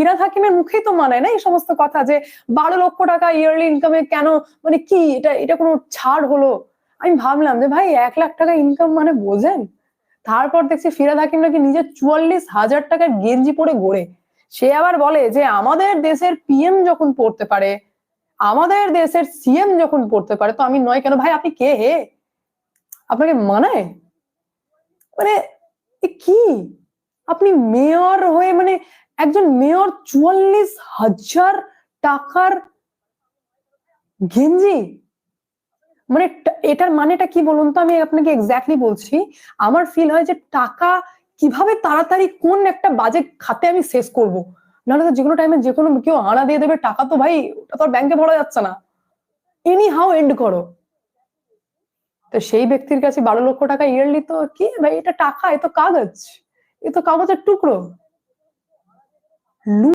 ফিরহাদ হাকিমের মুখেই তো মানায় না এই সমস্ত কথা, যে 12 লক্ষ টাকা ইয়ারলি ইনকামে কেন, মানে কি এটা কোনো ছাড় হলো? আমি ভাবলাম যে ভাই 1 লাখ টাকা ইনকাম মানে বোঝেন? তারপর দেখছি ফিরহাদ হাকিম নাকি নিজে 44,000 টাকার গেঞ্জি পরে ঘোরে। সে আবার বলে যে আমাদের দেশের পিএম যখন পড়তে পারে, আমাদের দেশের সিএম যখন পড়তে পারে, তো আমি নয় কেন? ভাই আপনি কে হে? আপনাকে মানায়? মানে কি আপনি মেয়র হয়ে, মানে একজন মেয়র 44,000 টাকার গেঞ্জি, মানে এটার মানেটা কি বলুন তো? আমি আপনাকে এক্স্যাক্টলি বলছি, আমার ফিল হয় যে টাকা কিভাবে তাড়াতাড়ি কোন একটা বাজেট খাতে আমি শেষ করব, নাহলে তো যেকোনো টাইমে যেকোনো কেউ আনা দিয়ে দেবে টাকা, তো ভাই ওটা তো আর ব্যাংকে ভরা যাচ্ছে না, এনি হাউ এন্ড করো। তো সেই ব্যক্তির কাছে 12 লক্ষ টাকা ইয়ারলি তো কি ভাই, এটা টাকা, এ তো কাগজ, এ তো কাগজের টুকরো।